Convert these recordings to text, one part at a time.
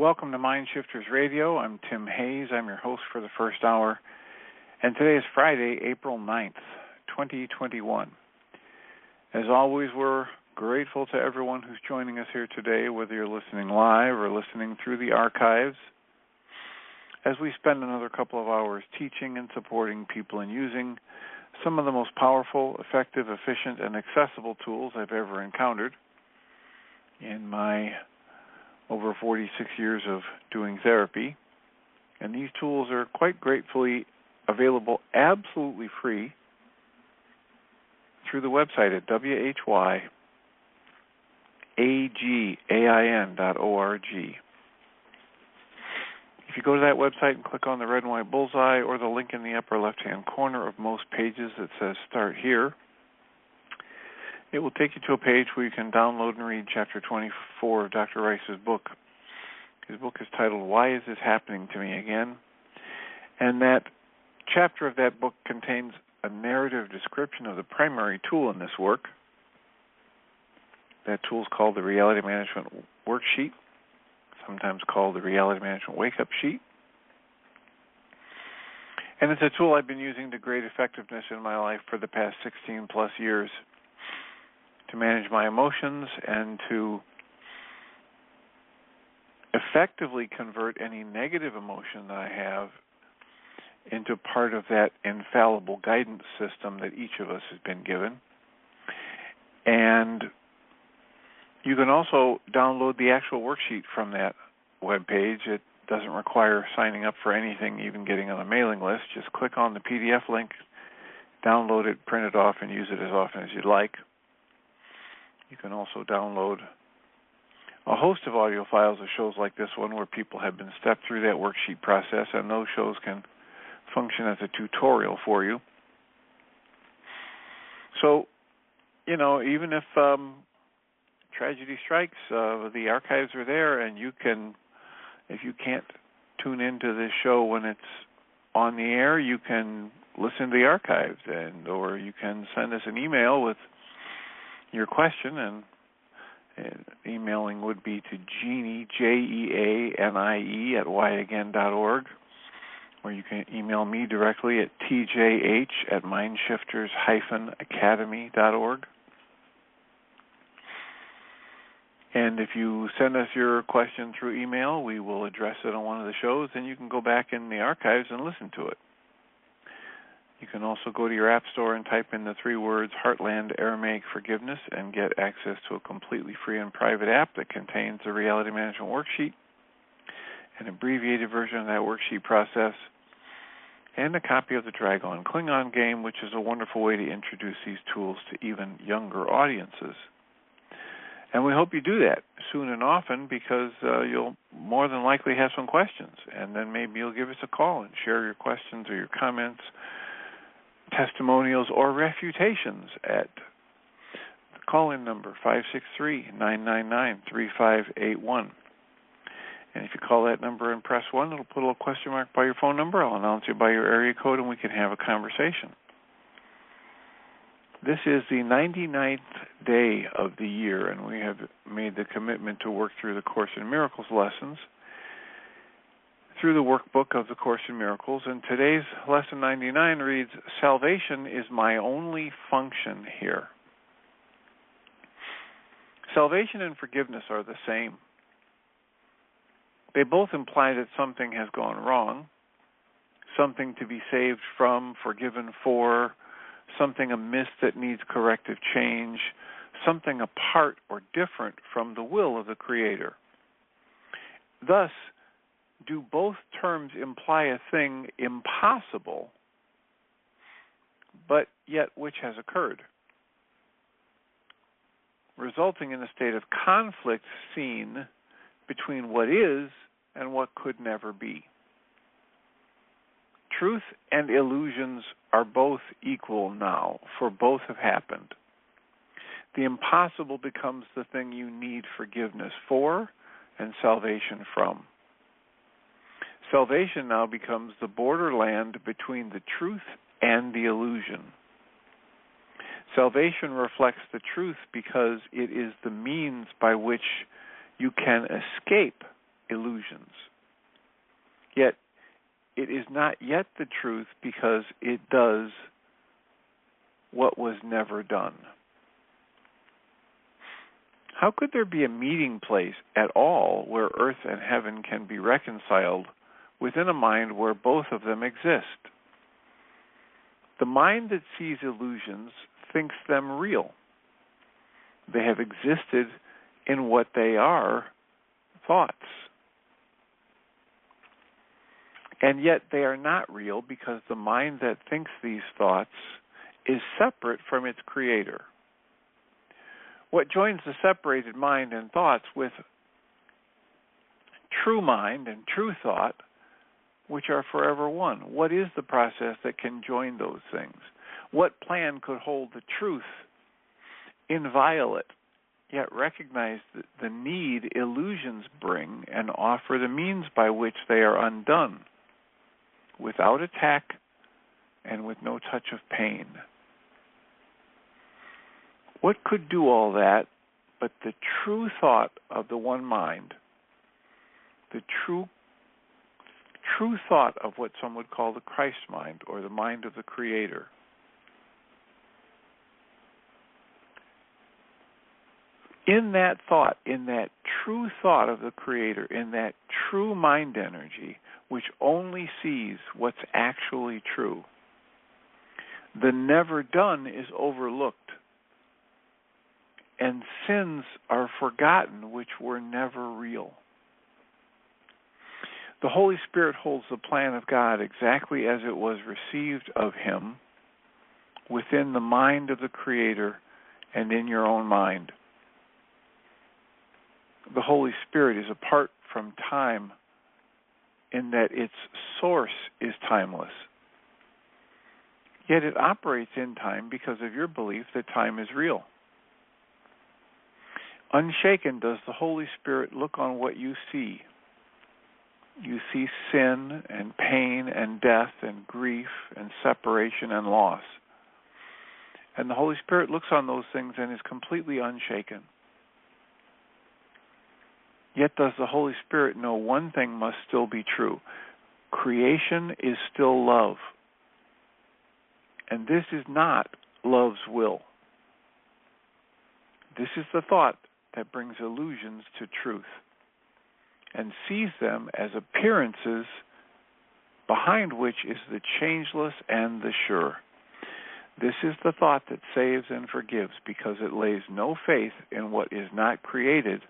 Welcome to Mind Shifters Radio. I'm Tim Hayes. I'm your host for the first hour. And today is Friday, April 9th, 2021. As always, we're grateful to everyone who's joining us here today, whether you're listening live or listening through the archives, as we spend another couple of hours teaching and supporting people in using some of the most powerful, effective, efficient, and accessible tools I've ever encountered in my over 46 years of doing therapy. And these tools are quite gratefully available absolutely free through the website at whyagain.org. If you go to that website and click on the red and white bullseye or the link in the upper left-hand corner of most pages that says Start Here, it will take you to a page where you can download and read Chapter 24 of Dr. Ryce's book. His book is titled, Why Is This Happening to Me Again? And that chapter of that book contains a narrative description of the primary tool in this work. That tool is called the Reality Management Worksheet, sometimes called the Reality Management Wake-Up Sheet. And it's a tool I've been using to great effectiveness in my life for the past 16 plus years to manage my emotions and to effectively convert any negative emotion that I have into part of that infallible guidance system that each of us has been given. And you can also download the actual worksheet from that webpage. It doesn't require signing up for anything, even getting on a mailing list. Just click on the PDF link, download it, print it off, and use it as often as you'd like. You can also download a host of audio files of shows like this one where people have been stepped through that worksheet process, and those shows can function as a tutorial for you. So, even if tragedy strikes, the archives are there, and you can, if you can't tune into this show when it's on the air, you can listen to the archives, or you can send us an email with your question, and emailing would be to Jeanie, Jeanie, at whyagain.org, or you can email me directly at tjh@mindshifters-academy.org. And if you send us your question through email, we will address it on one of the shows, and you can go back in the archives and listen to it. You can also go to your app store and type in the 3 words Heartland Aramaic Forgiveness and get access to a completely free and private app that contains the Reality Management Worksheet, an abbreviated version of that worksheet process, and a copy of the Dragon Klingon game, which is a wonderful way to introduce these tools to even younger audiences. And we hope you do that soon and often, because you'll more than likely have some questions, and then maybe you'll give us a call and share your questions or your comments, testimonials, or refutations at the call-in number 563-999-3581. And if you call that number and press 1, it'll put a little question mark by your phone number. I'll announce you by your area code, and we can have a conversation. This is the 99th day of the year, and we have made the commitment to work through the Course in Miracles lessons through the workbook of the Course in Miracles. And today's lesson 99 reads, Salvation is my only function here. Salvation and forgiveness are the same. They both imply that something has gone wrong, something to be saved from, forgiven for, something amiss that needs corrective change, something apart or different from the will of the Creator. Thus, do both terms imply a thing impossible, but yet which has occurred, resulting in a state of conflict seen between what is and what could never be. Truth and illusions are both equal now, for both have happened. The impossible becomes the thing you need forgiveness for and salvation from. Salvation now becomes the borderland between the truth and the illusion. Salvation reflects the truth because it is the means by which you can escape illusions. Yet it is not yet the truth because it does what was never done. How could there be a meeting place at all where earth and heaven can be reconciled within a mind where both of them exist? The mind that sees illusions thinks them real. They have existed in what they are, thoughts. And yet they are not real because the mind that thinks these thoughts is separate from its creator. What joins the separated mind and thoughts with true mind and true thought, which are forever one? What is the process that can join those things? What plan could hold the truth inviolate, yet recognize the need illusions bring and offer the means by which they are undone, without attack and with no touch of pain? What could do all that but the true thought of the one mind, the true thought of what some would call the Christ mind, or the mind of the Creator? In that thought, in that true thought of the Creator, in that true mind energy, which only sees what's actually true, the never done is overlooked, and sins are forgotten which were never real. The Holy Spirit holds the plan of God exactly as it was received of Him within the mind of the Creator and in your own mind. The Holy Spirit is apart from time in that its source is timeless. Yet it operates in time because of your belief that time is real. Unshaken does the Holy Spirit look on what you see. You see sin and pain and death and grief and separation and loss. And the Holy Spirit looks on those things and is completely unshaken. Yet does the Holy Spirit know one thing must still be true. Creation is still love. And this is not love's will. This is the thought that brings illusions to truth and sees them as appearances behind which is the changeless and the sure. This is the thought that saves and forgives because it lays no faith in what is not created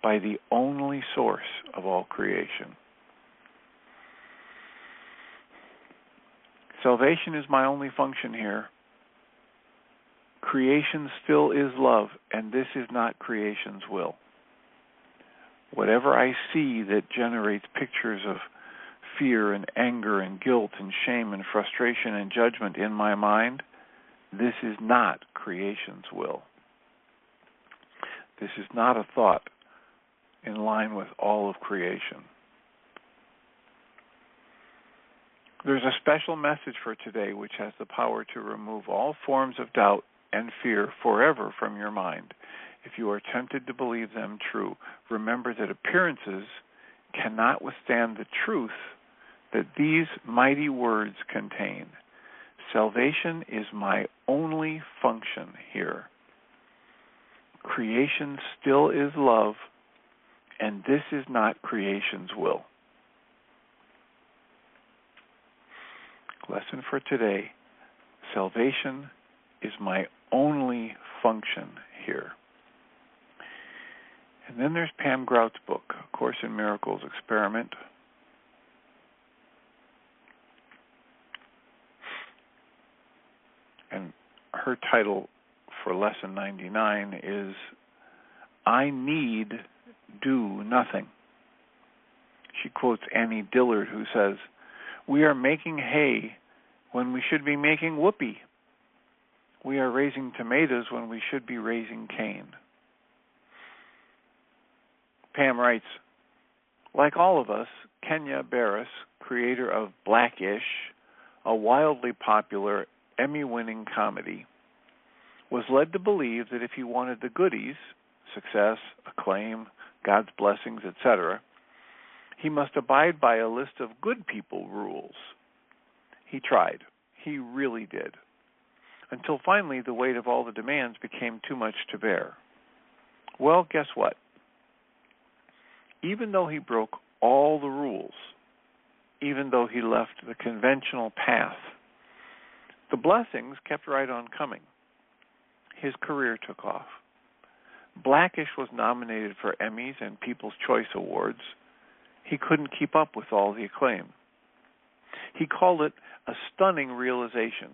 by the only source of all creation. Salvation is my only function here. Creation still is love, and this is not creation's will. Whatever I see that generates pictures of fear and anger and guilt and shame and frustration and judgment in my mind, this is not creation's will. This is not a thought in line with all of creation. There's a special message for today which has the power to remove all forms of doubt and fear forever from your mind. If you are tempted to believe them true, remember that appearances cannot withstand the truth that these mighty words contain. Salvation is my only function here. Creation still is love, and this is not creation's will. Lesson for today: salvation is my only function here. And then there's Pam Grout's book, A Course in Miracles Experiment. And her title for Lesson 99 is I Need Do Nothing. She quotes Annie Dillard, who says, "We are making hay when we should be making whoopee. We are raising tomatoes when we should be raising cane." Pam writes, like all of us, Kenya Barris, creator of Blackish, a wildly popular Emmy-winning comedy, was led to believe that if he wanted the goodies, success, acclaim, God's blessings, etc., He must abide by a list of good people rules. He tried. He really did. Until finally the weight of all the demands became too much to bear. Well, guess what? Even though he broke all the rules, even though he left the conventional path, the blessings kept right on coming. His career took off. Blackish was nominated for Emmys and People's Choice Awards. He couldn't keep up with all the acclaim. He called it a stunning realization.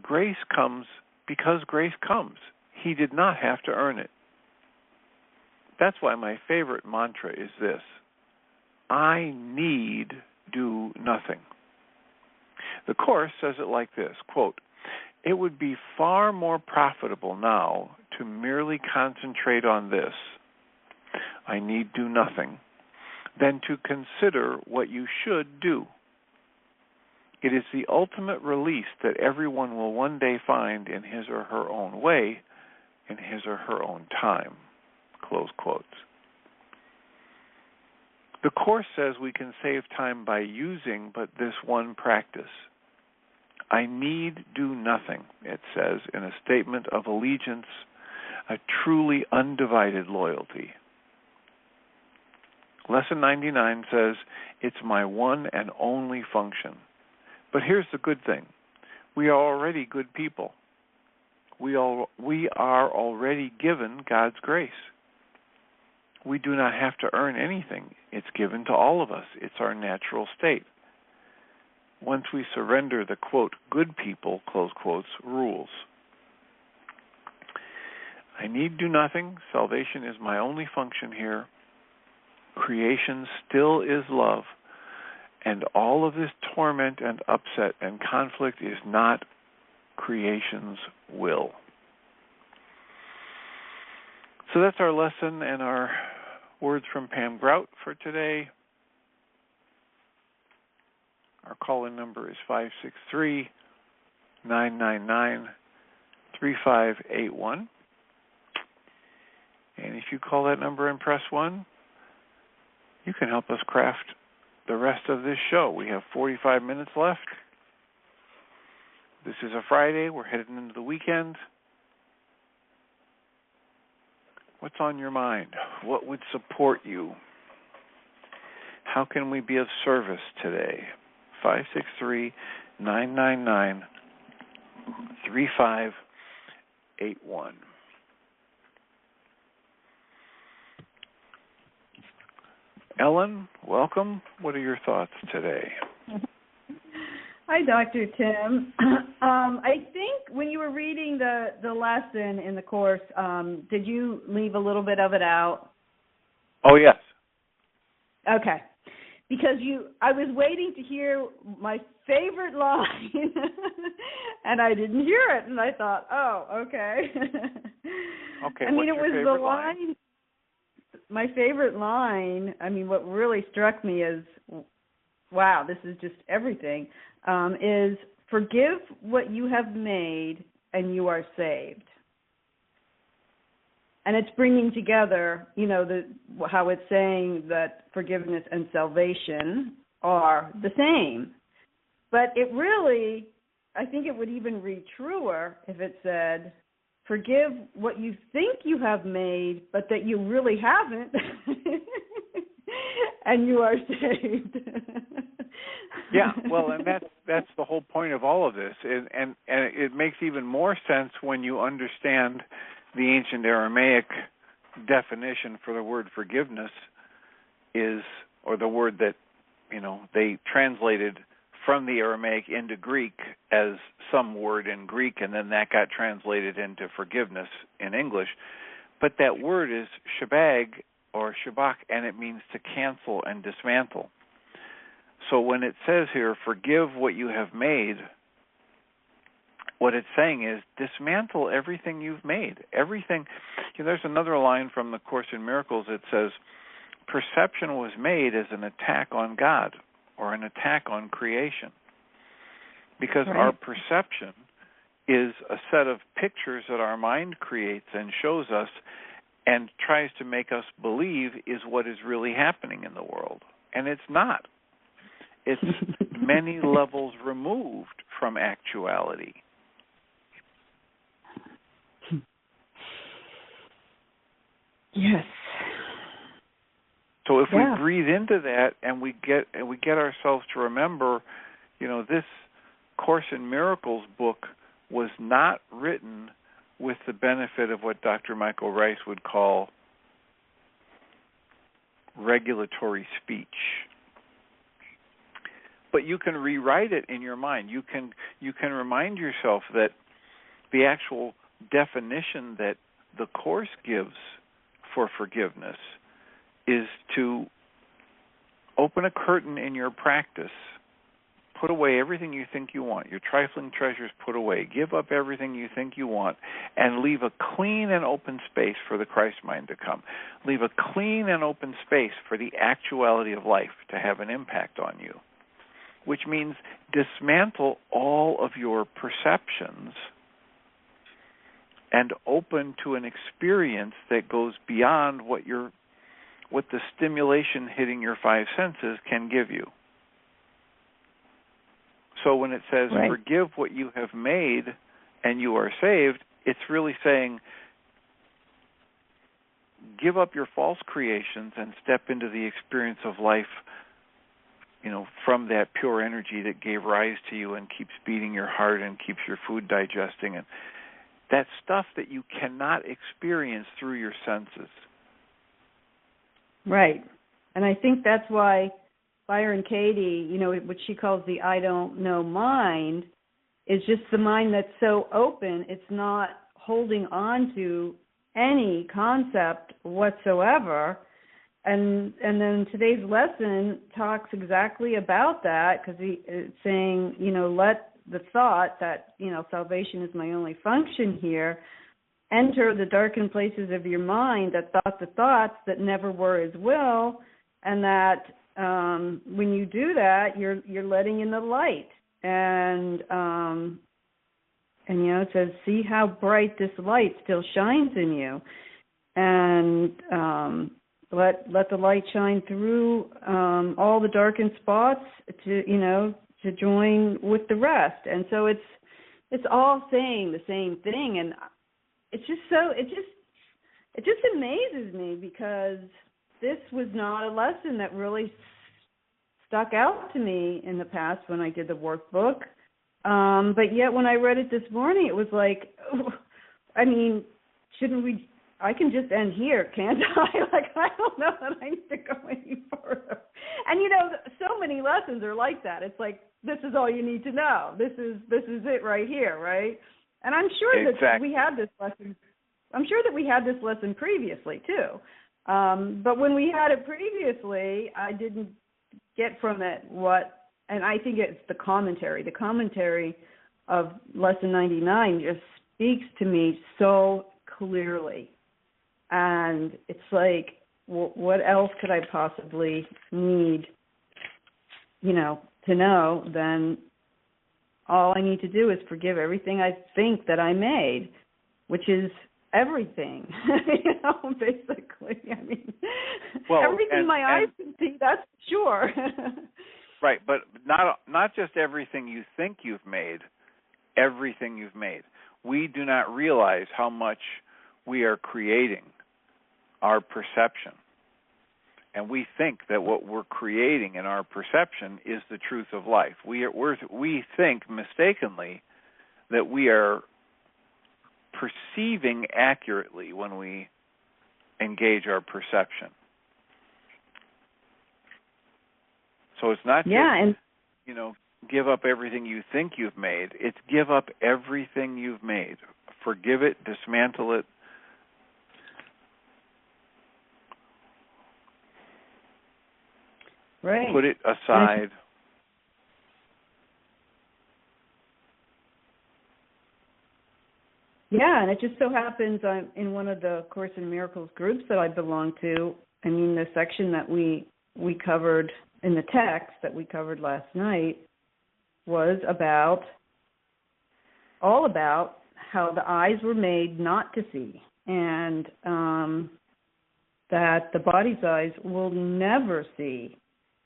Grace comes because grace comes. He did not have to earn it. That's why my favorite mantra is this: I need do nothing. The Course says it like this, quote, "It would be far more profitable now to merely concentrate on this, I need do nothing, than to consider what you should do. It is the ultimate release that everyone will one day find in his or her own way, in his or her own time." Close quotes. The Course says we can save time by using but this one practice. I need do nothing, it says, in a statement of allegiance, a truly undivided loyalty. Lesson 99 says, it's my one and only function. But here's the good thing. We are already good people. We are already given God's grace. We do not have to earn anything. It's given to all of us. It's our natural state. Once we surrender the, quote, good people, close quotes, rules. I need do nothing. Salvation is my only function here. Creation still is love. And all of this torment and upset and conflict is not creation's will. So that's our lesson and our words from Pam Grout for today. Our call-in number is 563-999-3581. And if you call that number and press 1, you can help us craft the rest of this show. We have 45 minutes left. This is a Friday. We're headed into the weekend. What's on your mind? What would support you? How can we be of service today? 563-999-3581. Ellen, welcome. What are your thoughts today? Hi, Dr. Tim. I think when you were reading the lesson in the course, did you leave a little bit of it out? Oh, yes. Okay. Because I was waiting to hear my favorite line, and I didn't hear it, and I thought, oh, okay. Okay, I mean, what's your favorite line? My favorite line, I mean, what really struck me is, wow, this is just everything, is forgive what you have made and you are saved. And it's bringing together, how it's saying that forgiveness and salvation are the same. But it really, I think it would even read truer if it said, forgive what you think you have made, but that you really haven't, and you are saved. Yeah, well, and that's the whole point of all of this, and it makes even more sense when you understand the ancient Aramaic definition for the word forgiveness is, or the word that, they translated from the Aramaic into Greek as some word in Greek, and then that got translated into forgiveness in English. But that word is shabag or shabak, and it means to cancel and dismantle. So when it says here, forgive what you have made, what it's saying is dismantle everything you've made. Everything. There's another line from the Course in Miracles that says, perception was made as an attack on God or an attack on creation. Because right. Our perception is a set of pictures that our mind creates and shows us, and tries to make us believe is what is really happening in the world. And it's not. It's many levels removed from actuality. Yes. So if we breathe into that and we get ourselves to remember, this Course in Miracles book was not written with the benefit of what Dr. Michael Ryce would call regulatory speech. But you can rewrite it in your mind. You can remind yourself that the actual definition that the Course gives for forgiveness is to open a curtain in your practice, put away everything you think you want, your trifling treasures put away, give up everything you think you want, and leave a clean and open space for the Christ mind to come. Leave a clean and open space for the actuality of life to have an impact on you, which means dismantle all of your perceptions and open to an experience that goes beyond what the stimulation hitting your five senses can give you. So when it says, forgive what you have made and you are saved, it's really saying, give up your false creations and step into the experience of life, from that pure energy that gave rise to you and keeps beating your heart and keeps your food digesting. And that stuff that you cannot experience through your senses. Right. And I think that's why Byron Katie, what she calls the I don't know mind, is just the mind that's so open, it's not holding on to any concept whatsoever. And then today's lesson talks exactly about that, because it's saying, let the thought that, salvation is my only function here, enter the darkened places of your mind that thought the thoughts that never were his will, and that when you do that, you're letting in the light. And it says, see how bright this light still shines in you, and let the light shine through all the darkened spots to join with the rest. And so it's all saying the same thing, and it just amazes me, because this was not a lesson that really stuck out to me in the past when I did the workbook. But yet when I read it this morning, it was like, shouldn't we? I can just end here, can't I? I don't know that I need to go any further. And so many lessons are like that. It's like, this is all you need to know. This is it right here, right? And I'm sure that we had this lesson. I'm sure that we had this lesson previously too. But when we had it previously, I didn't get from it and I think it's the commentary. The commentary of Lesson 99 just speaks to me so clearly. And it's like, what else could I possibly need, to know than all I need to do is forgive everything I think that I made, which is everything, basically. Everything my eyes can see, that's sure. Right, but not just everything you think you've made, everything you've made. We do not realize how much we are creating our perception. And we think that what we're creating in our perception is the truth of life. We think mistakenly that we are perceiving accurately when we engage our perception. So it's not just, give up everything you think you've made. It's give up everything you've made. Forgive it, dismantle it. Right. Put it aside. Yeah, and it just so happens I'm in one of the Course in Miracles groups that I belong to. The section that we covered in the text that we covered last night was all about how the eyes were made not to see, and that the body's eyes will never see.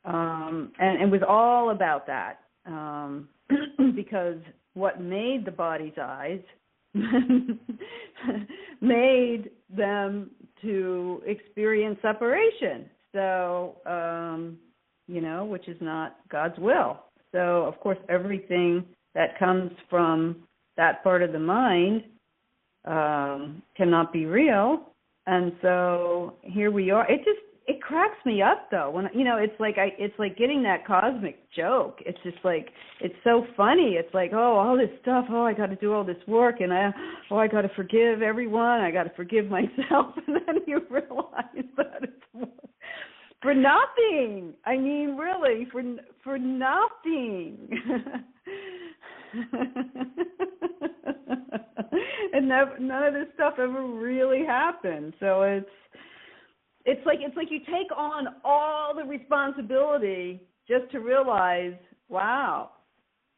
And it was all about that, because what made the body's eyes made them to experience separation. So, which is not God's will. So, of course, everything that comes from that part of the mind cannot be real. And so here we are. It cracks me up though when it's like getting that cosmic joke. It's just like it's so funny. It's like, oh, all this stuff. Oh, I got to do all this work, and I got to forgive everyone. I got to forgive myself, and then you realize that it's for nothing. I mean, really, for nothing. And none of this stuff ever really happened. So it's like you take on all the responsibility just to realize, wow,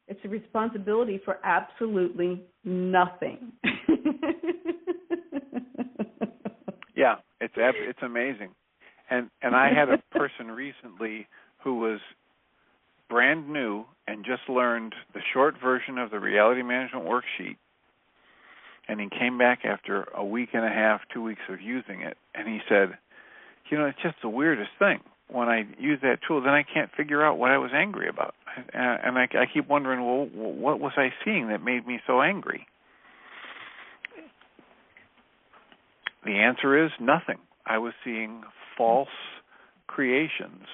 it's a responsibility for absolutely nothing. Yeah, it's amazing. And I had a person recently who was brand new and just learned the short version of the Reality Management Worksheet. And he came back after a week and a half, 2 weeks of using it, and he said, it's just the weirdest thing. When I use that tool, then I can't figure out what I was angry about. And I keep wondering, well, what was I seeing that made me so angry? The answer is nothing. I was seeing false creations.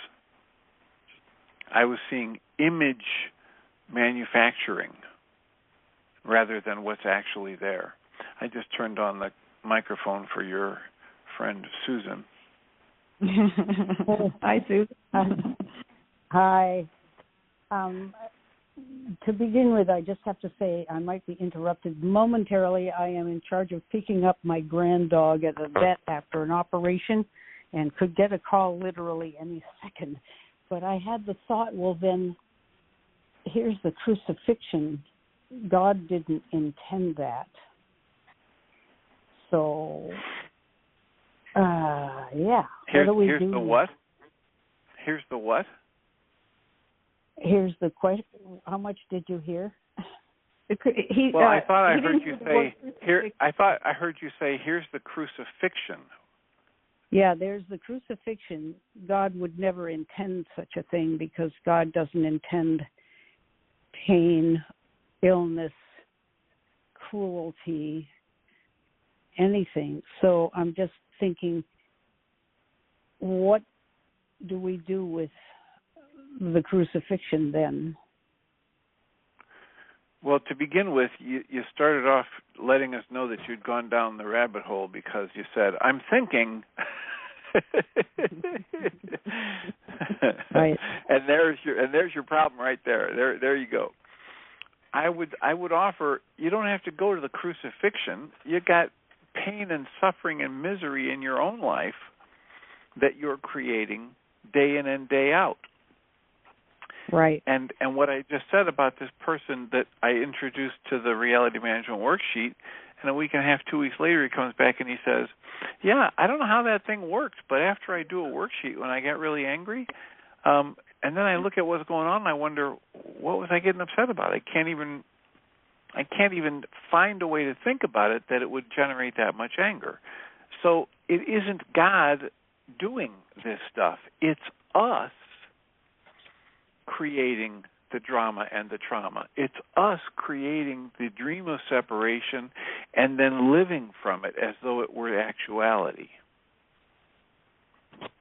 I was seeing image manufacturing rather than what's actually there. I just turned on the microphone for your friend Susan. Hi, Susan. Hi. To begin with, I just have to say I might be interrupted momentarily. I am in charge of picking up my grand dog at a vet after an operation and could get a call literally any second. But I had the thought, well, then, here's the crucifixion. God didn't intend that. So, yeah. Here's what do we do? Here's the what? Here's the what? Here's the question. How much did you hear? I thought I heard you say here. I thought I heard you say, "Here's the crucifixion." Yeah, there's the crucifixion. God would never intend such a thing because God doesn't intend pain, illness, cruelty, anything. So I'm just thinking, what do we do with the crucifixion then? Well, to begin with, you started off letting us know that you'd gone down the rabbit hole because you said, "I'm thinking," right. And there's your problem right there. There you go. I would offer, you don't have to go to the crucifixion. You got pain and suffering and misery in your own life that you're creating day in and day out. Right. And what I just said about this person that I introduced to the Reality Management Worksheet, and a week and a half, 2 weeks later, he comes back and he says, "Yeah, I don't know how that thing works, but after I do a worksheet, when I get really angry, and then I look at what's going on, and I wonder, what was I getting upset about? I can't even find a way to think about it that it would generate that much anger." So it isn't God doing this stuff. It's us creating the drama and the trauma. It's us creating the dream of separation and then living from it as though it were actuality.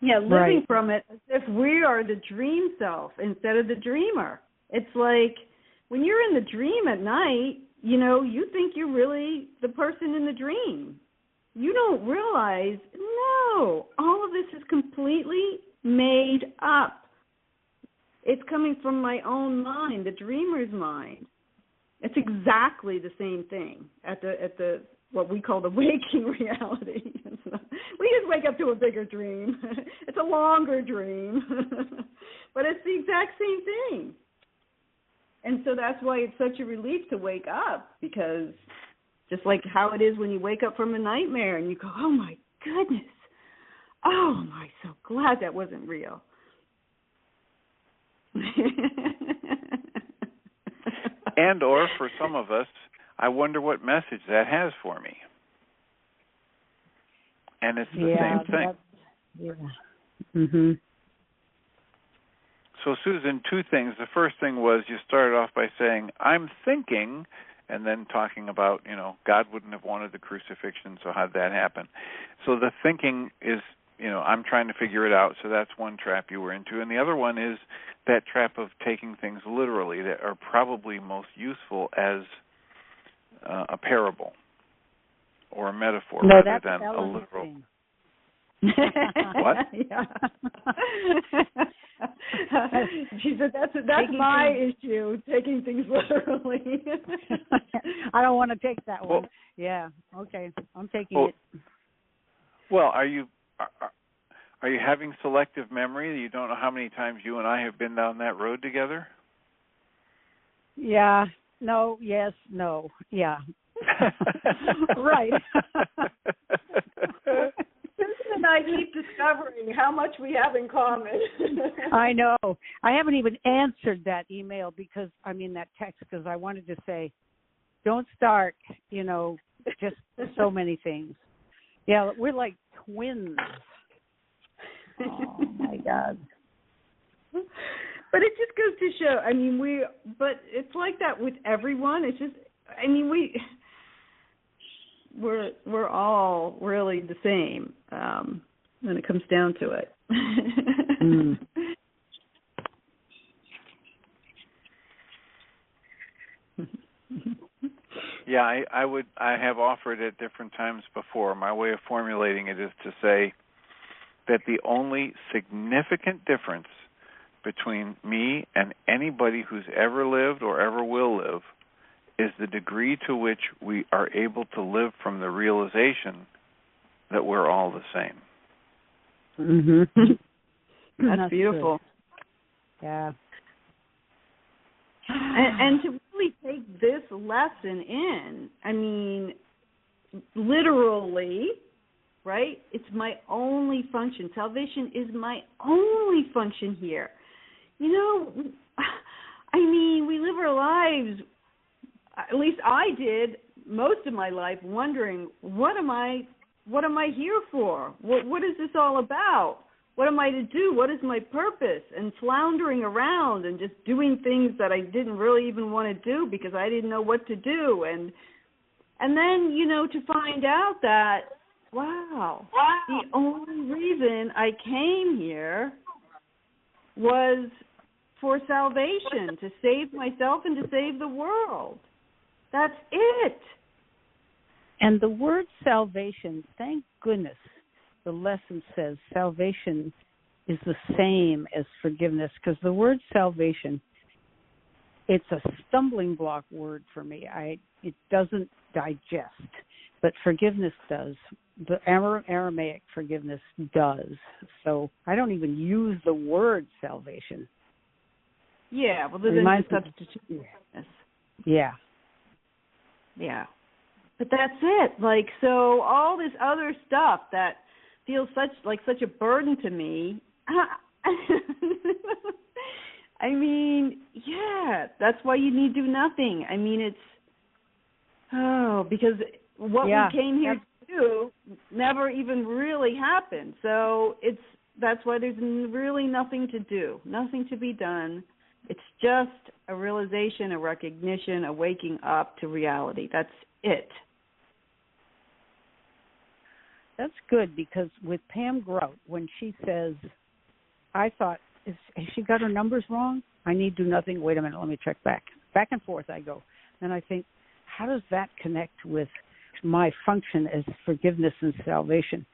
Yeah, living from it as if we are the dream self instead of the dreamer. It's like when you're in the dream at night, you think you're really the person in the dream. You don't realize, no, all of this is completely made up. It's coming from my own mind, the dreamer's mind. It's exactly the same thing at the what we call the waking reality. We just wake up to a bigger dream. It's a longer dream, but it's the exact same thing. And so that's why it's such a relief to wake up, because Just like how it is when you wake up from a nightmare and you go, oh, my goodness. Oh, am I so glad that wasn't real. And or for some of us, I wonder what message that has for me. And it's the same thing. Yeah. Mhm. So, Susan, two things. The first thing was you started off by saying, I'm thinking, and then talking about, God wouldn't have wanted the crucifixion, so how'd that happen? So the thinking is, I'm trying to figure it out, so that's one trap you were into. And the other one is that trap of taking things literally that are probably most useful as a parable or a metaphor rather than a literal. Thing. What? Yeah. She said that's my issue, taking things literally. I don't want to take that one. Yeah. Okay. I'm taking it. Well, are you having selective memory? You don't know how many times you and I have been down that road together? Yeah. No. Yes. No. Yeah. Right. Susan and I keep discovering how much we have in common. I know. I haven't even answered that email that text because I wanted to say, don't start, just so many things. Yeah, we're like twins. Oh, my God. But it just goes to show, but it's like that with everyone. It's just, we're all really the same when it comes down to it. Mm. Yeah, I have offered at different times before. My way of formulating it is to say that the only significant difference between me and anybody who's ever lived or ever will live is the degree to which we are able to live from the realization that we're all the same. Mm-hmm. That's beautiful. Good. Yeah. And to really take this lesson in, literally, right? It's my only function. Salvation is my only function here. We live our lives, at least I did most of my life, wondering, what am I here for? What is this all about? What am I to do? What is my purpose? And floundering around and just doing things that I didn't really even want to do because I didn't know what to do. And then, to find out that, wow, the only reason I came here was for salvation, to save myself and to save the world. That's it. And the word salvation, thank goodness, the lesson says salvation is the same as forgiveness, because the word salvation, it's a stumbling block word for me. It doesn't digest, but forgiveness does. The Aramaic forgiveness does. So I don't even use the word salvation. Yeah, well, there's a substitute. Yeah. Yeah. But that's it. So all this other stuff that feels such a burden to me. That's why you need do nothing. Because what we came here to do never even really happened. So that's why there's really nothing to do, nothing to be done. It's just a realization, a recognition, a waking up to reality. That's it. That's good, because with Pam Grout, when she says, I thought, has she got her numbers wrong? I need do nothing. Wait a minute, let me check back. Back and forth I go. And I think, how does that connect with my function as forgiveness and salvation?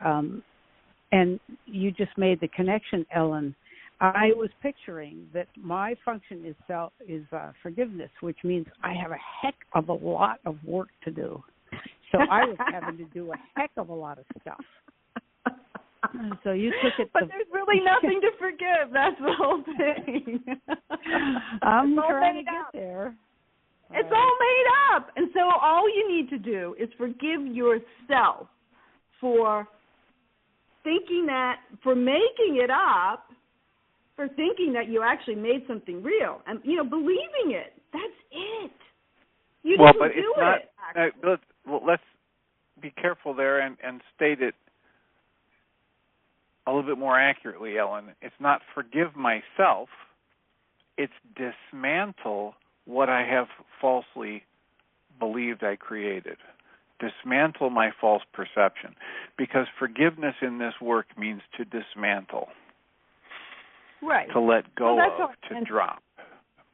And you just made the connection, Ellen. I was picturing that my function is forgiveness, which means I have a heck of a lot of work to do. So I was having to do a heck of a lot of stuff. So you took it. But there's really nothing to forgive. That's the whole thing. I'm trying to get there. It's all made up. And so all you need to do is forgive yourself for thinking that, for making it up, for thinking that you actually made something real, and, believing it. That's it. You didn't do it. Let's be careful there and state it a little bit more accurately, Ellen. It's not forgive myself. It's dismantle what I have falsely believed I created. Dismantle my false perception. Because forgiveness in this work means to dismantle. Right. To let go of, to drop.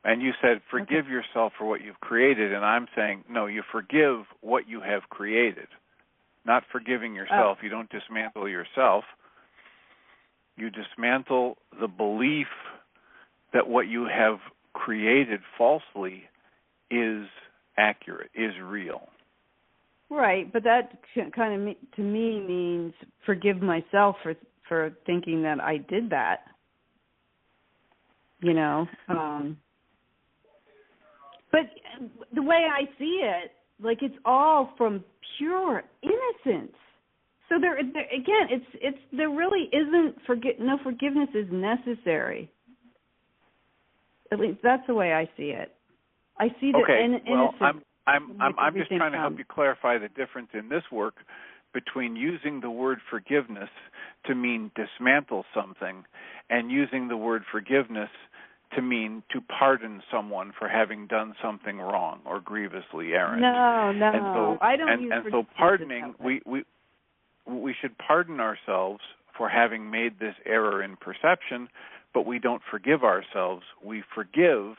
And you said forgive yourself for what you've created, and I'm saying, no, you forgive what you have created. Not forgiving yourself. You don't dismantle yourself. You dismantle the belief that what you have created falsely is accurate, is real. Right, but that kind of, to me, means forgive myself for thinking that I did that. But the way I see it, like, it's all from pure innocence. So there again, there really isn't no forgiveness is necessary. At least that's the way I see it. I see that innocence. I'm just trying to help you clarify the difference in this work between using the word forgiveness to mean dismantle something and using the word forgiveness to mean to pardon someone for having done something wrong or grievously errant. No, I don't use and so pardoning, we should pardon ourselves for having made this error in perception, but we don't forgive ourselves. We forgive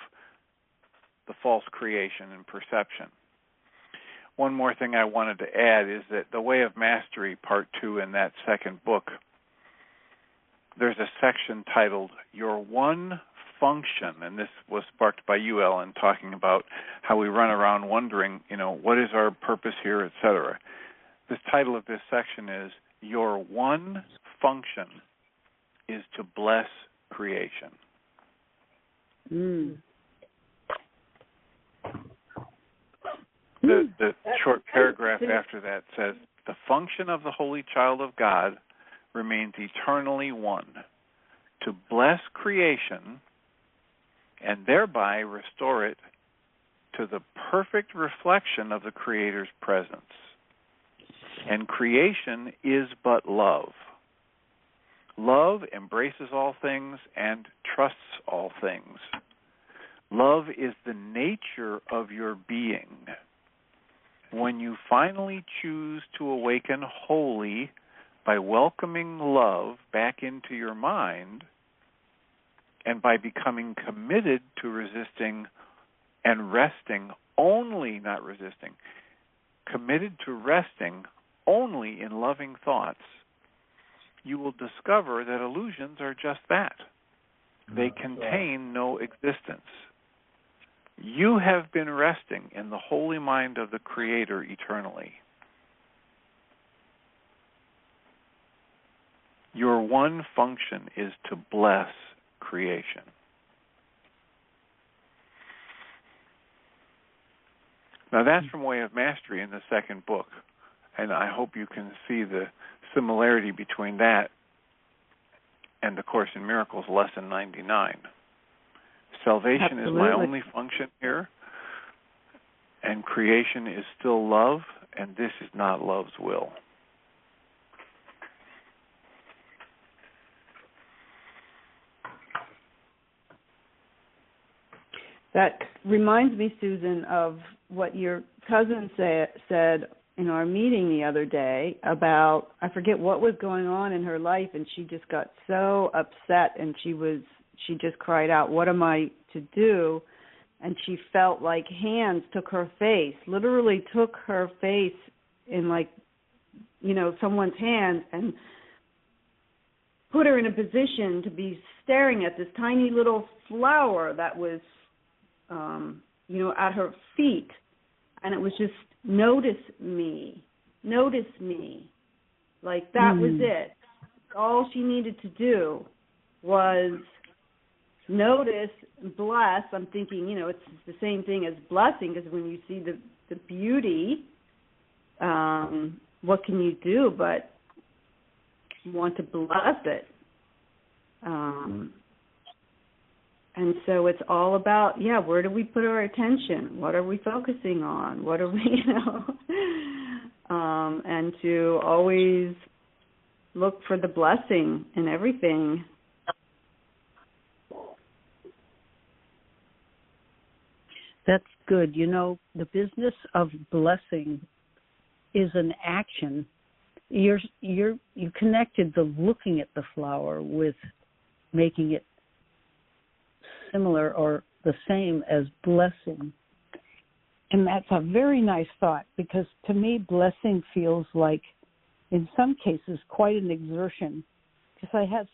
the false creation and perception. One more thing I wanted to add is that The Way of Mastery, Part 2 in that second book, there's a section titled Your One Function, and this was sparked by you, Ellen, talking about how we run around wondering, what is our purpose here, etc. The title of this section is Your One Function is to Bless Creation. The short paragraph after that says, the function of the Holy Child of God remains eternally one, to bless creation and thereby restore it to the perfect reflection of the Creator's presence. And creation is but love. Love embraces all things and trusts all things. Love is the nature of your being. When you finally choose to awaken wholly by welcoming love back into your mind and by becoming committed to resisting and resting only, not resisting, committed to resting only in loving thoughts, you will discover that illusions are just that. They contain no existence. You have been resting in the holy mind of the Creator eternally. Your one function is to bless creation. Now that's from Way of Mastery in the second book, and I hope you can see the similarity between that and the Course in Miracles, Lesson 99. Salvation is my only function here, and creation is still love, and this is not love's will. That reminds me, Susan, of what your cousin said in our meeting the other day about, I forget what was going on in her life, and she just got so upset, and she just cried out, "What am I to do?" And she felt like hands took her face, literally took her face in, like, someone's hands and put her in a position to be staring at this tiny little flower that was, at her feet. And it was just, notice me. Like, that was it. All she needed to do was notice, bless, I'm thinking, it's the same thing as blessing, because when you see the beauty, what can you do but want to bless it? And so it's all about, where do we put our attention? What are we focusing on? What are we, and to always look for the blessing in everything. That's good. The business of blessing is an action. You connected the looking at the flower with making it similar or the same as blessing. And that's a very nice thought, because to me, blessing feels like, in some cases, quite an exertion, because I have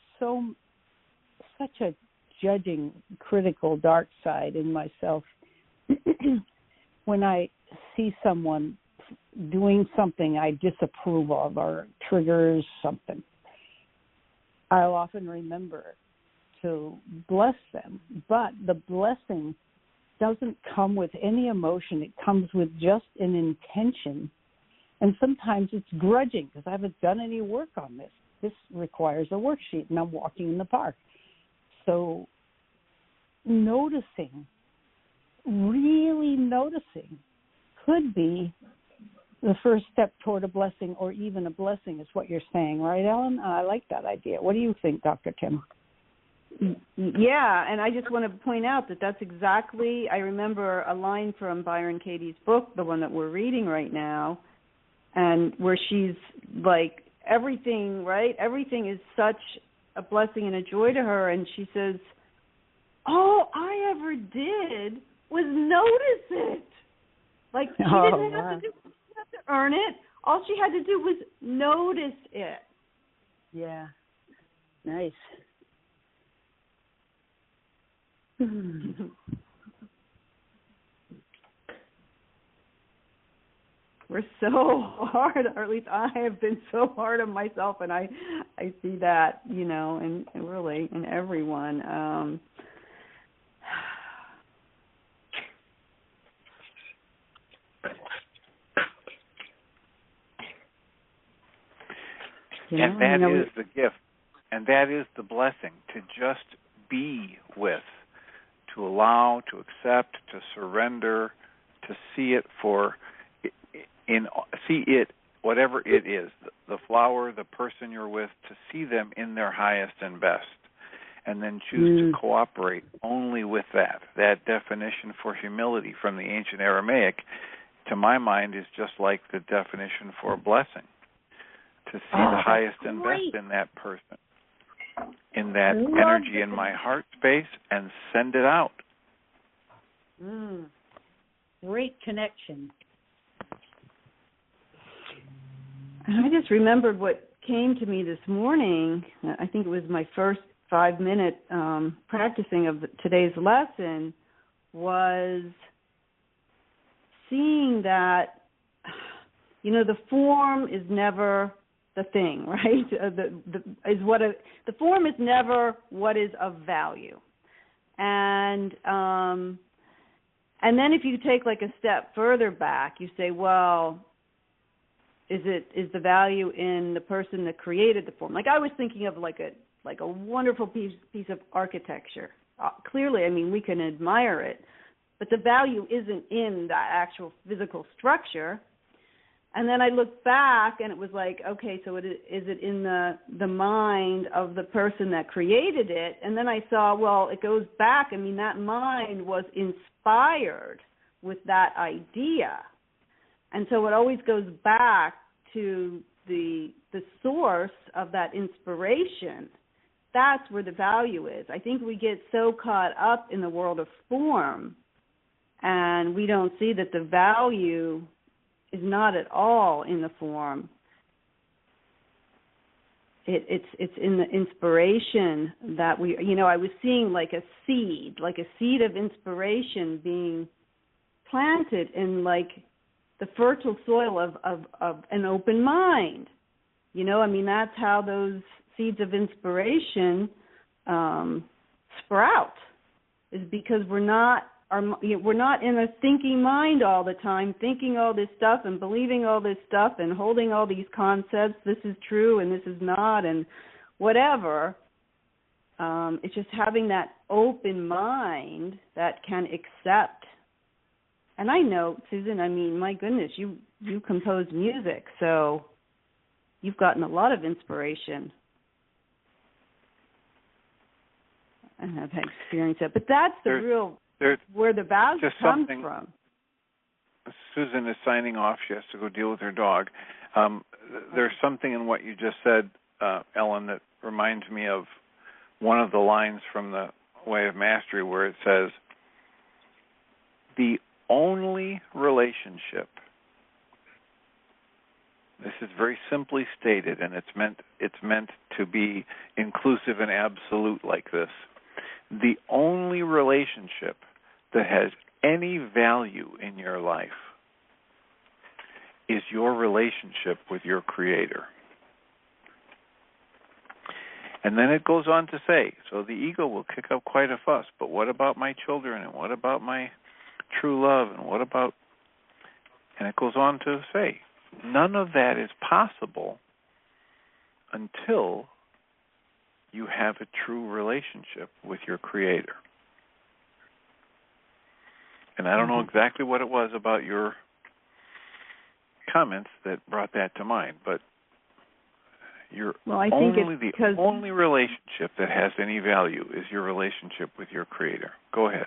such a judging, critical, dark side in myself. When I see someone doing something I disapprove of or triggers something, I'll often remember to bless them. But the blessing doesn't come with any emotion. It comes with just an intention. And sometimes it's grudging, because I haven't done any work on this. This requires a worksheet, and I'm walking in the park. So noticing, really noticing, could be the first step toward a blessing, or even a blessing, is what you're saying, right, Ellen? I like that idea. What do you think, Dr. Kim? Yeah, and I just want to point out that that's exactly, I remember a line from Byron Katie's book, the one that we're reading right now, and where she's like, everything, right? Everything is such a blessing and a joy to her, and she says, all I ever did was notice it. Like, she didn't have to earn it. All she had to do was notice it. Yeah. Nice. We're so hard, or at least I have been so hard on myself, and I see that, and really in everyone. And that is the gift, and that is the blessing, to just be with, to allow, to accept, to surrender, to see it see it, whatever it is, the flower, the person you're with, to see them in their highest and best, and then choose to cooperate only with that. That definition for humility from the ancient Aramaic, to my mind, is just like the definition for a blessing, to see the highest and best in that person, in that energy in my heart space, and send it out. Great connection. I just remembered what came to me this morning. I think it was my first 5-minute practicing of today's lesson, was seeing that, the form is never the thing, right? The form is never what is of value, and then if you take like a step further back, you say, well, is the value in the person that created the form? Like, I was thinking of like a wonderful piece of architecture. Clearly, I mean, we can admire it, but the value isn't in the actual physical structure. And then I looked back, and it was like, okay, so is it in the mind of the person that created it? And then I saw, well, it goes back. I mean, that mind was inspired with that idea. And so it always goes back to the source of that inspiration. That's where the value is. I think we get so caught up in the world of form, and we don't see that the value is not at all in the form. It's in the inspiration that we, I was seeing like a seed of inspiration being planted in like the fertile soil of an open mind. I mean, that's how those seeds of inspiration sprout, is because we're not in a thinking mind all the time, thinking all this stuff and believing all this stuff and holding all these concepts, this is true and this is not and whatever. It's just having that open mind that can accept. And I know, Susan, I mean, my goodness, you compose music, so you've gotten a lot of inspiration. And I've had experience that. But that's where the value comes from. Susan is signing off. She has to go deal with her dog. There's something in what you just said, Ellen, that reminds me of one of the lines from the Way of Mastery where it says, the only relationship, this is very simply stated, and it's meant to be inclusive and absolute like this, the only relationship that has any value in your life is your relationship with your Creator. And then it goes on to say, so the ego will kick up quite a fuss, but what about my children, and what about my true love, and what about, and it goes on to say, none of that is possible until you have a true relationship with your Creator. And I don't know exactly what it was about your comments that brought that to mind, but the only relationship that has any value is your relationship with your Creator. Go ahead.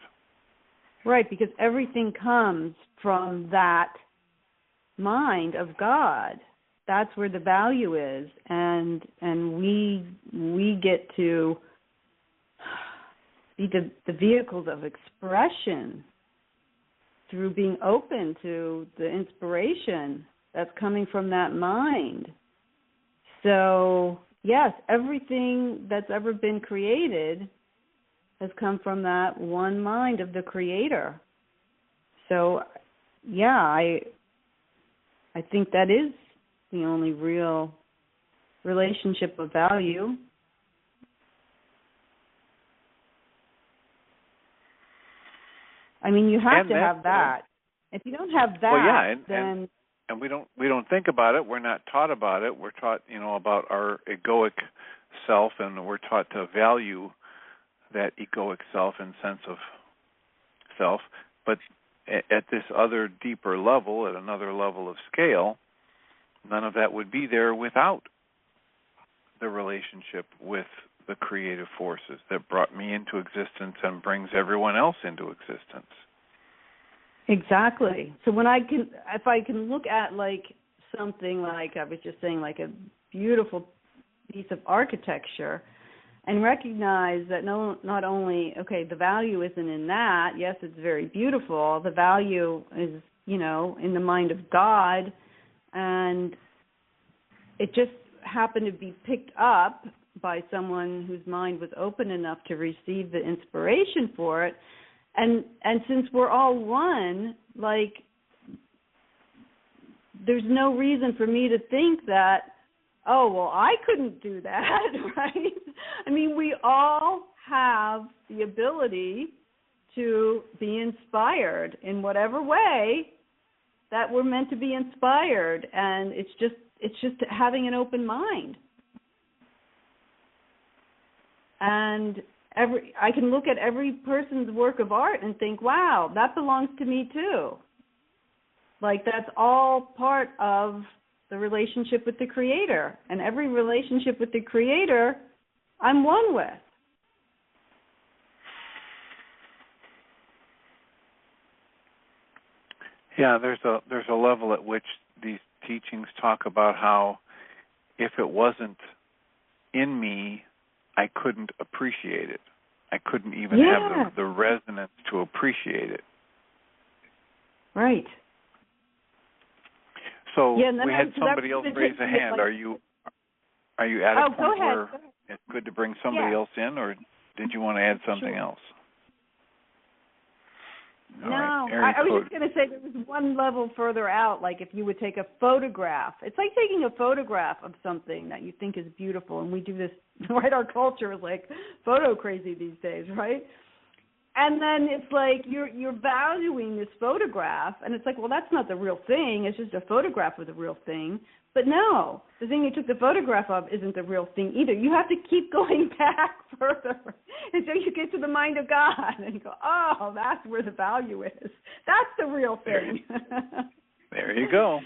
Right, because everything comes from that mind of God. That's where the value is, and we get to be the vehicles of expression through being open to the inspiration that's coming from that mind. So, yes, everything that's ever been created has come from that one mind of the Creator. So, yeah, I think that is the only real relationship of value. I mean, you have to have that. If you don't have that, then and we don't think about it. We're not taught about it. We're taught, about our egoic self, and we're taught to value that egoic self and sense of self. But at this other deeper level, at another level of scale, none of that would be there without the relationship with the creative forces that brought me into existence and brings everyone else into existence. Exactly. So if I can look at like something like I was just saying, like a beautiful piece of architecture, and recognize that not only, the value isn't in that. Yes, it's very beautiful. The value is, in the mind of God, and it just happened to be picked up by someone whose mind was open enough to receive the inspiration for it. And since we're all one, like, there's no reason for me to think that, I couldn't do that, right? I mean, we all have the ability to be inspired in whatever way that we're meant to be inspired, and it's just having an open mind. And I can look at every person's work of art and think, wow, that belongs to me too. Like, that's all part of the relationship with the Creator. And every relationship with the Creator, I'm one with. Yeah, there's a level at which these teachings talk about how if it wasn't in me, I couldn't appreciate it. I couldn't even have the resonance to appreciate it. Right. So we had somebody else raise a hand. Are you at a point where it's good to bring somebody else in, or did you want to add something else? All No, right. I was just going to say there was one level further out, like if you would take a photograph. It's like taking a photograph of something that you think is beautiful, and we do this, right? Our culture is like photo crazy these days, right? And then it's like you're valuing this photograph, and it's like, well, that's not the real thing. It's just a photograph of the real thing. But no, the thing you took the photograph of isn't the real thing either. You have to keep going back further until you get to the mind of God and you go, oh, that's where the value is. That's the real thing. There you go.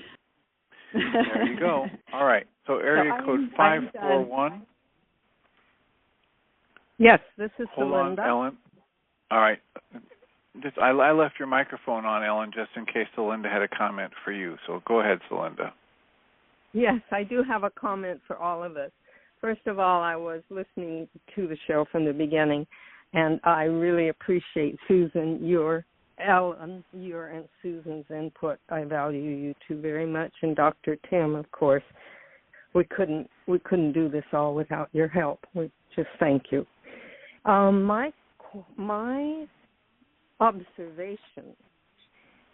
There you go. All right. So area code 541. Yes, this is Hold Celinda. on, Ellen. All right. I left your microphone on, Ellen, just in case Celinda had a comment for you. So go ahead, Celinda. Yes, I do have a comment for all of us. First of all, I was listening to the show from the beginning, and I really appreciate Susan, Ellen, and Susan's input. I value you two very much, and Dr. Tim, of course. We couldn't do this all without your help. We just thank you. My observation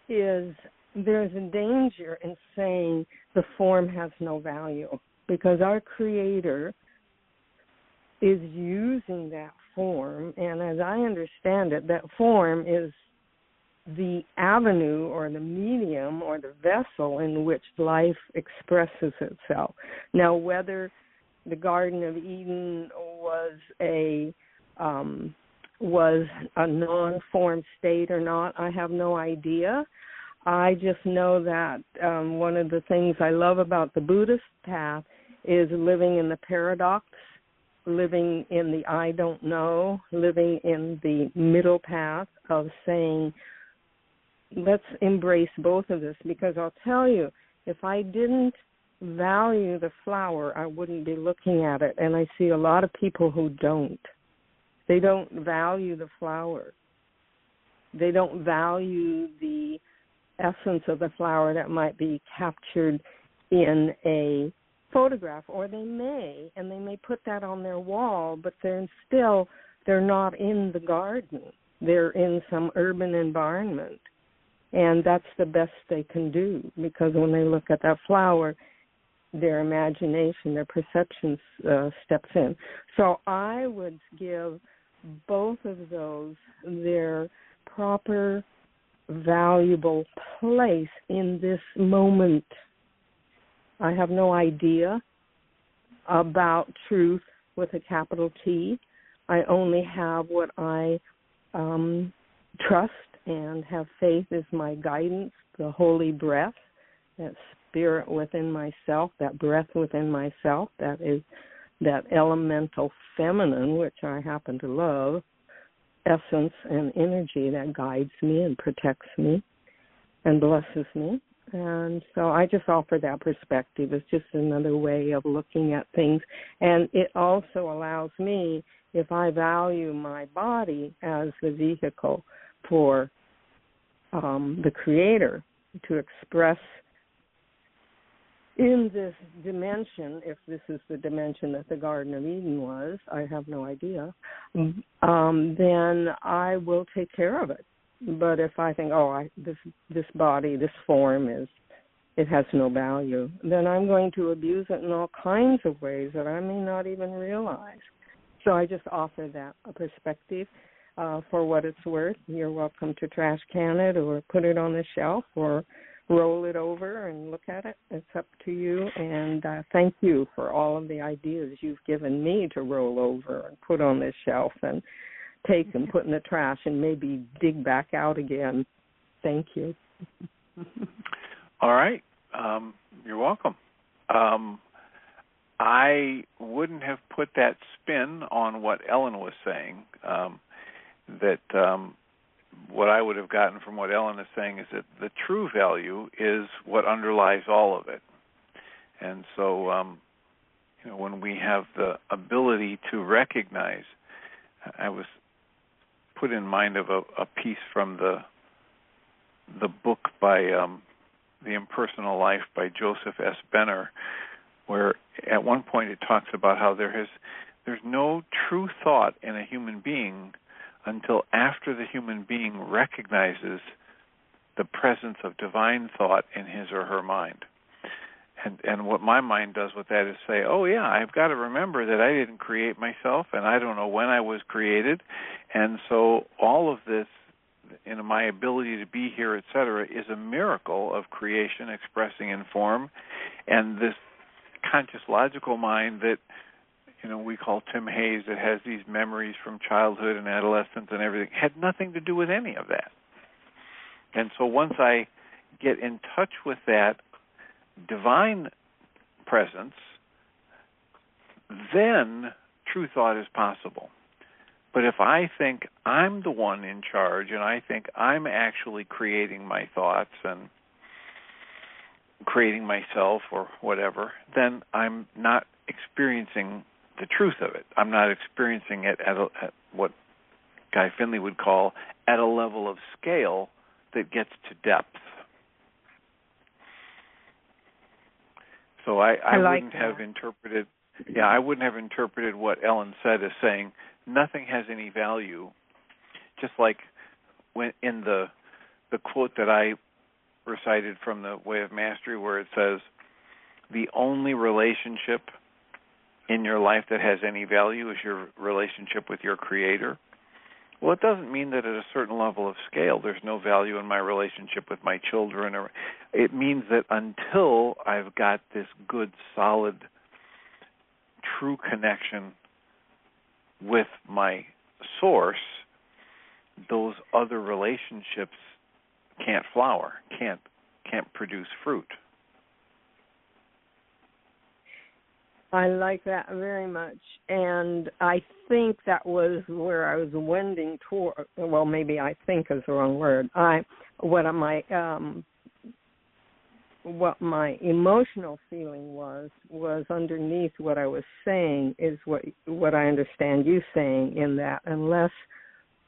is there's a danger in saying the form has no value, because our Creator is using that form, and as I understand it, that form is the avenue or the medium or the vessel in which life expresses itself. Now, whether the Garden of Eden was a non-form state or not, I have no idea. I just know that one of the things I love about the Buddhist path is living in the paradox, living in the I don't know, living in the middle path of saying, let's embrace both of this, because I'll tell you, if I didn't value the flower, I wouldn't be looking at it, and I see a lot of people who don't. They don't value the flower. They don't value the essence of the flower that might be captured in a photograph, or they may put that on their wall, but they're not in the garden. They're in some urban environment, and that's the best they can do, because when they look at that flower, their imagination, their perception steps in. So I would give both of those their proper, valuable place in this moment. I have no idea about truth with a capital T. I only have what I trust and have faith is my guidance, the holy breath, that spirit within myself, that breath within myself, that is that elemental feminine, which I happen to love, essence and energy that guides me and protects me and blesses me. And so I just offer that perspective. It's just another way of looking at things. And it also allows me, if I value my body as the vehicle for the Creator to express in this dimension, if this is the dimension that the Garden of Eden was, I have no idea, then I will take care of it. But if I think, this body, this form it has no value, then I'm going to abuse it in all kinds of ways that I may not even realize. So I just offer that a perspective for what it's worth. You're welcome to trash can it or put it on the shelf or roll it over and look at it. It's up to you. And thank you for all of the ideas you've given me to roll over and put on this shelf and take and put in the trash and maybe dig back out again. Thank you. All right. You're welcome. I wouldn't have put that spin on what Ellen was saying, what I would have gotten from what Ellen is saying is that the true value is what underlies all of it. And so, when we have the ability to recognize, I was put in mind of a piece from the book by The Impersonal Life by Joseph S. Benner, where at one point it talks about how there's no true thought in a human being until after the human being recognizes the presence of divine thought in his or her mind. And what my mind does with that is say, oh yeah, I've got to remember that I didn't create myself, and I don't know when I was created, and so all of this, my ability to be here, etc., is a miracle of creation expressing in form, and this conscious logical mind that we call Tim Hayes, that has these memories from childhood and adolescence and everything, had nothing to do with any of that. And so once I get in touch with that divine presence, then true thought is possible. But if I think I'm the one in charge and I think I'm actually creating my thoughts and creating myself or whatever, then I'm not experiencing the truth of it. I'm not experiencing it at what Guy Finley would call at a level of scale that gets to depth. So I wouldn't have interpreted, I wouldn't have interpreted what Ellen said as saying nothing has any value. Just like when in the quote that I recited from the Way of Mastery, where it says, the only relationship in your life that has any value is your relationship with your Creator. Well, it doesn't mean that at a certain level of scale there's no value in my relationship with my children. Or it means that until I've got this good, solid, true connection with my source, those other relationships can't flower, can't produce fruit. I like that very much, and I think that was where I was wending toward. Well, maybe I think is the wrong word. What my emotional feeling was underneath what I was saying is what I understand you saying, in that unless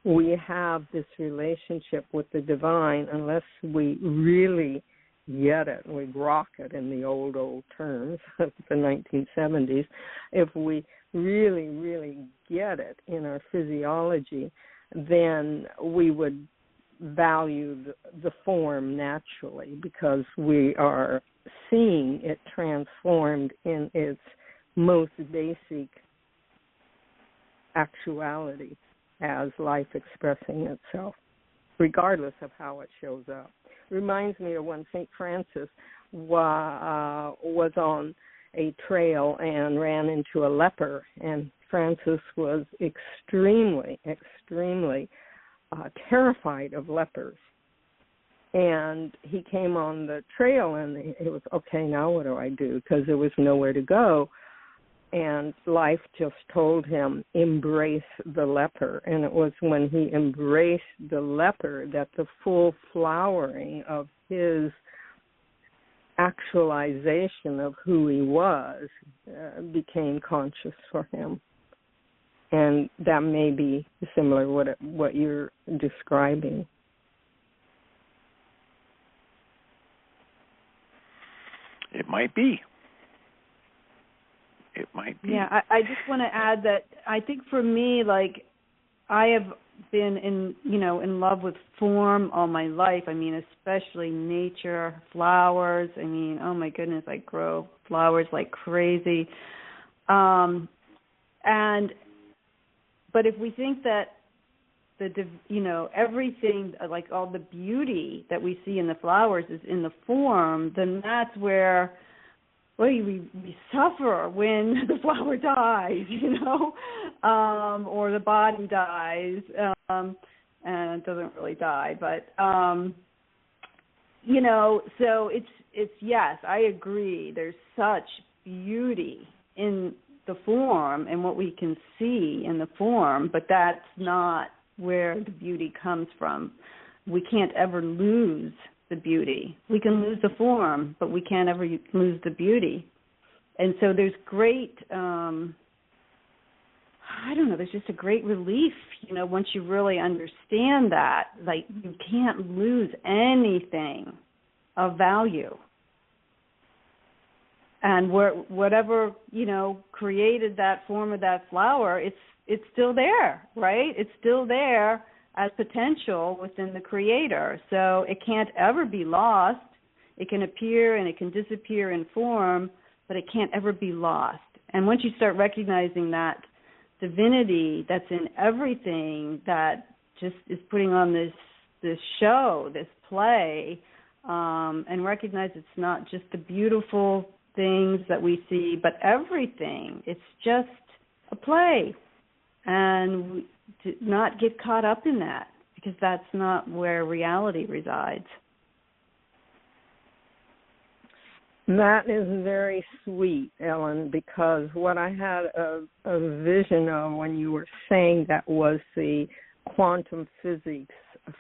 we have this relationship with the divine, unless we really get it, we grok it in the old terms of the 1970s, if we really, really get it in our physiology, then we would value the form naturally, because we are seeing it transformed in its most basic actuality as life expressing itself, regardless of how it shows up. Reminds me of when St. Francis was on a trail and ran into a leper, and Francis was extremely, extremely terrified of lepers. And he came on the trail, and it was, okay, now what do I do? Because there was nowhere to go. And life just told him, embrace the leper. And it was when he embraced the leper that the full flowering of his actualization of who he was became conscious for him. And that may be similar to what you're describing. It might be. It might be. Yeah, I just want to add that I think for me, like, I have been in love with form all my life. I mean, especially nature, flowers. I mean, oh my goodness, I grow flowers like crazy. But if we think that everything, like all the beauty that we see in the flowers is in the form, then that's where we suffer when the flower dies, or the body dies, and it doesn't really die, but so it's yes, I agree. There's such beauty in the form and what we can see in the form, but that's not where the beauty comes from. We can't ever lose the beauty. We can lose the form, but we can't ever lose the beauty. And so there's great, there's just a great relief, once you really understand that, like, you can't lose anything of value. And whatever, created that form of that flower, it's it's still there, right? It's still there as potential within the creator. So it can't ever be lost. It can appear and it can disappear in form, but it can't ever be lost. And once you start recognizing that divinity that's in everything that just is putting on this show, this play, and recognize it's not just the beautiful things that we see, but everything. It's just a play. And to not get caught up in that, because that's not where reality resides. That is very sweet, Ellen, because what I had a vision of when you were saying that was the quantum physics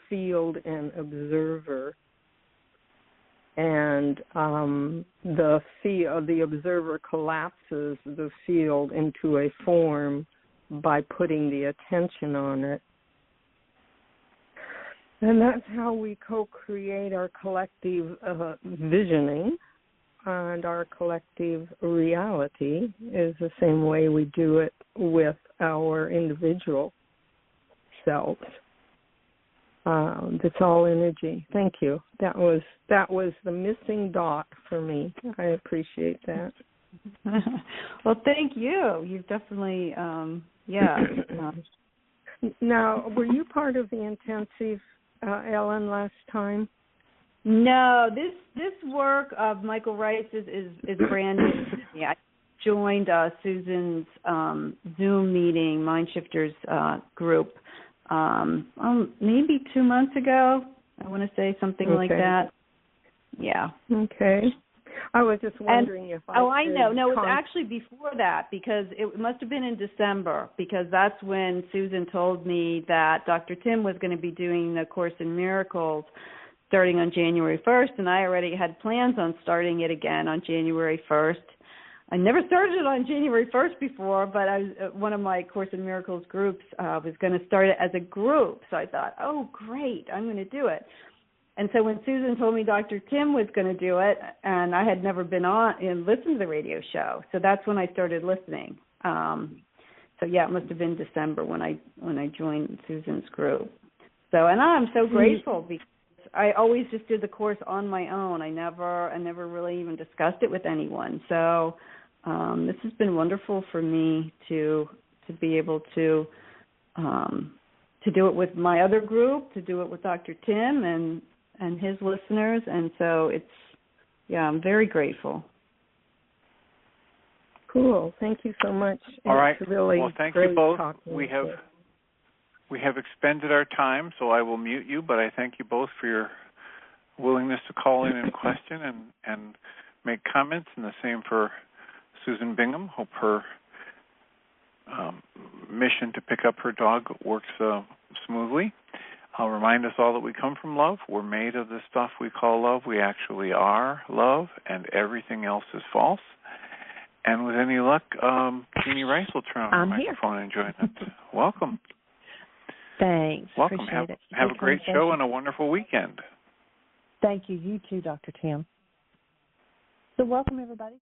field and observer. And the observer collapses the field into a form by putting the attention on it. And that's how we co-create our collective visioning, and our collective reality is the same way we do it with our individual selves. It's all energy. Thank you. That was the missing dot for me. I appreciate that. Well, thank you. You've definitely, Now, were you part of the intensive, Ellen, last time? No, this work of Michael Ryce's is brand new to me. I joined Susan's Zoom meeting, Mindshifters group, maybe 2 months ago. I want to say something like that. Yeah. Okay. I was just wondering if I I know. No, it was actually before that, because it must have been in December, because that's when Susan told me that Dr. Tim was going to be doing the Course in Miracles starting on January 1st, and I already had plans on starting it again on January 1st. I never started it on January 1st before, but one of my Course in Miracles groups was going to start it as a group. So I thought, oh, great, I'm going to do it. And so when Susan told me Dr. Tim was going to do it, and I had never been on and listened to the radio show, so that's when I started listening. It must have been December when I joined Susan's group. So, and I'm so grateful, because I always just did the course on my own. I never really even discussed it with anyone. So this has been wonderful for me to be able to do it with my other group, to do it with Dr. Tim and his listeners, and so I'm very grateful. Cool. Thank you so much. All right. Really, well, thank you both. We have expended our time, so I will mute you, but I thank you both for your willingness to call in and question and make comments, and the same for Susan Bingham. Hope her mission to pick up her dog works smoothly. I'll remind us all that we come from love. We're made of the stuff we call love. We actually are love, and everything else is false. And with any luck, Jeannie Ryce will turn on the microphone and join us. Welcome. Thanks. Welcome. Appreciate it. Have a great show and a wonderful weekend. Thank you. You too, Dr. Tim. So welcome, everybody.